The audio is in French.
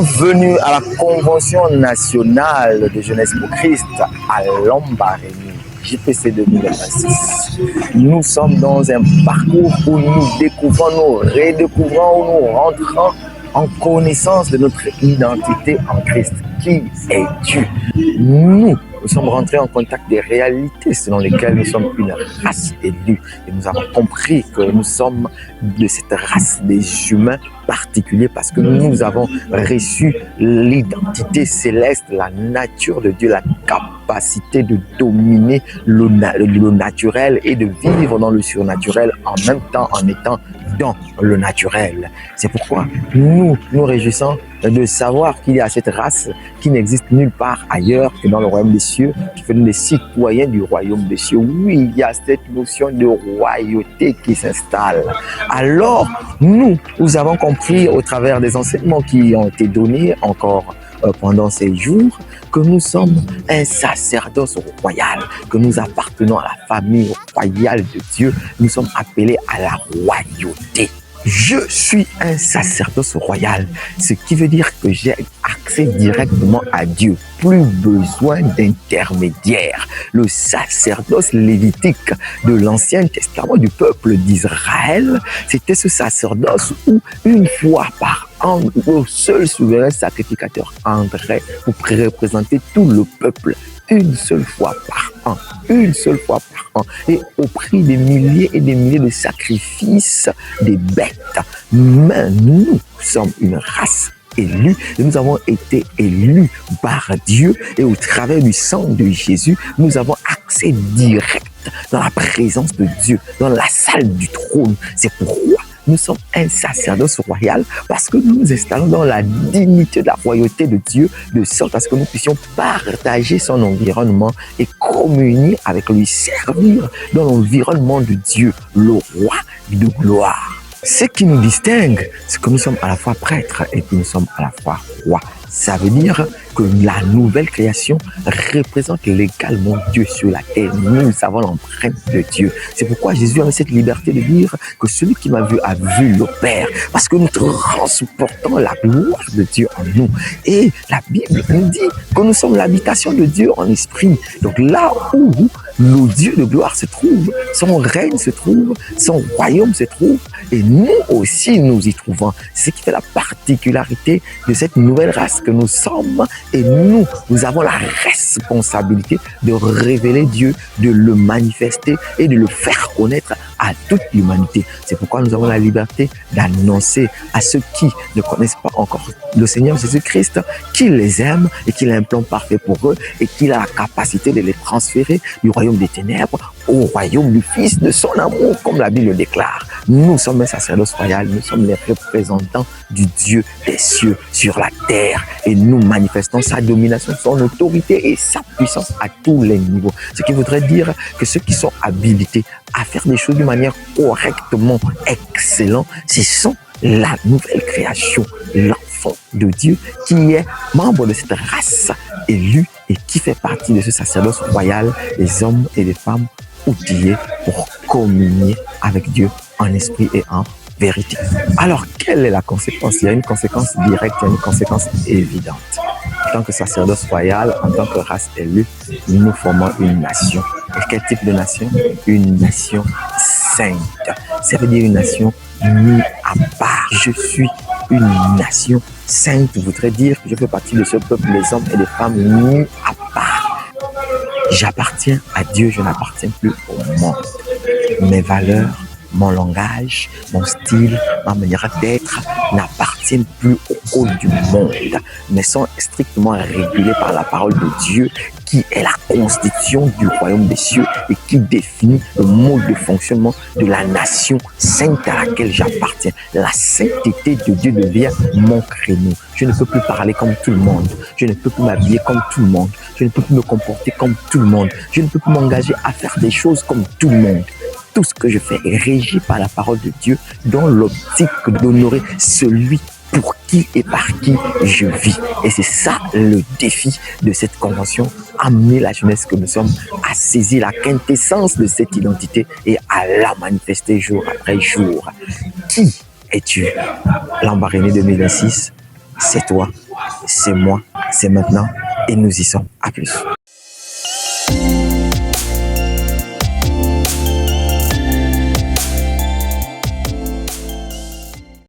Bienvenue à la Convention nationale de jeunesse pour Christ à Lambaréné, JPC 2026. Nous sommes dans un parcours où nous découvrons, nous redécouvrons, où nous rentrons en connaissance de notre identité en Christ. Qui est Dieu? Nous sommes rentrés en contact des réalités selon lesquelles nous sommes une race élue. Et nous avons compris que nous sommes de cette race des humains particuliers parce que nous avons reçu l'identité céleste, la nature de Dieu, la capacité de dominer le naturel et de vivre dans le surnaturel en même temps en étant dans le naturel. C'est pourquoi nous nous réjouissons de savoir qu'il y a cette race qui n'existe nulle part ailleurs que dans le royaume des cieux, qui fait des citoyens du royaume des cieux. Oui, il y a cette notion de royauté qui s'installe. Alors, nous avons compris au travers des enseignements qui ont été donnés encore pendant ces jours, que nous sommes un sacerdoce royal, que nous appartenons à la famille royale de Dieu. Nous sommes appelés à la royauté. Je suis un sacerdoce royal, ce qui veut dire que j'ai accès directement à Dieu. Plus besoin d'intermédiaire. Le sacerdoce lévitique de l'Ancien Testament du peuple d'Israël, c'était ce sacerdoce où une fois par an, le seul souverain sacrificateur entrait pour représenter tout le peuple. Une seule fois par an, et au prix des milliers et des milliers de sacrifices des bêtes. Mais nous sommes une race élue et nous avons été élus par Dieu et au travers du sang de Jésus, nous avons accès direct dans la présence de Dieu, dans la salle du trône. C'est pourquoi nous sommes un sacerdoce royal parce que nous nous installons dans la dignité de la royauté de Dieu de sorte à ce que nous puissions partager son environnement et communier avec lui, servir dans l'environnement de Dieu, le roi de gloire. Ce qui nous distingue, c'est que nous sommes à la fois prêtres et que nous sommes à la fois rois. Ça veut dire que la nouvelle création représente légalement Dieu sur la terre. Nous avons l'empreinte de Dieu. C'est pourquoi Jésus a cette liberté de dire que celui qui m'a vu a vu le Père. Parce que nous transportons la gloire de Dieu en nous. Et la Bible nous dit que nous sommes l'habitation de Dieu en esprit. Donc là où le Dieu de gloire se trouve, son règne se trouve, son royaume se trouve, et nous aussi nous y trouvons. C'est ce qui fait la particularité de cette nouvelle race que nous sommes, et nous avons la responsabilité de révéler Dieu, de le manifester et de le faire connaître à toute l'humanité. C'est pourquoi nous avons la liberté d'annoncer à ceux qui ne connaissent pas encore le Seigneur Jésus-Christ qu'il les aime et qu'il a un plan parfait pour eux et qu'il a la capacité de les transférer du royaume des ténèbres au royaume du Fils de son amour, comme la Bible le déclare. Nous sommes un sacerdoce royal, nous sommes les représentants du Dieu des cieux sur la terre et nous manifestons sa domination, son autorité et sa puissance à tous les niveaux. Ce qui voudrait dire que ceux qui sont habilités à faire des choses d'une manière correctement excellente, ce sont la nouvelle création, l'enfant de Dieu qui est membre de cette race élue et qui fait partie de ce sacerdoce royal, les hommes et les femmes outillés pour communier avec Dieu en esprit et en vérité. Alors, quelle est la conséquence? Il y a une conséquence directe, il y a une conséquence évidente. En tant que sacerdoce royal, en tant que race élue, nous formons une nation. Et quel type de nation? Une nation sainte. Ça veut dire une nation mise à part. Je suis une nation sainte, voudrait dire que je fais partie de ce peuple, les hommes et les femmes mis à part. J'appartiens à Dieu, je n'appartiens plus au monde. Mes valeurs, mon langage, mon style, ma manière d'être n'appartiennent plus au code du monde, mais sont strictement régulés par la parole de Dieu qui est la constitution du royaume des cieux et qui définit le mode de fonctionnement de la nation sainte à laquelle j'appartiens. La sainteté de Dieu devient mon créneau. Je ne peux plus parler comme tout le monde. Je ne peux plus m'habiller comme tout le monde. Je ne peux plus me comporter comme tout le monde. Je ne peux plus m'engager à faire des choses comme tout le monde. Tout ce que je fais est régi par la parole de Dieu dans l'optique d'honorer celui pour qui et par qui je vis. Et c'est ça le défi de cette convention, amener la jeunesse que nous sommes à saisir la quintessence de cette identité et à la manifester jour après jour. Qui es-tu? Lambaréné 2026, c'est toi c'est moi, c'est maintenant et nous y sommes. À plus.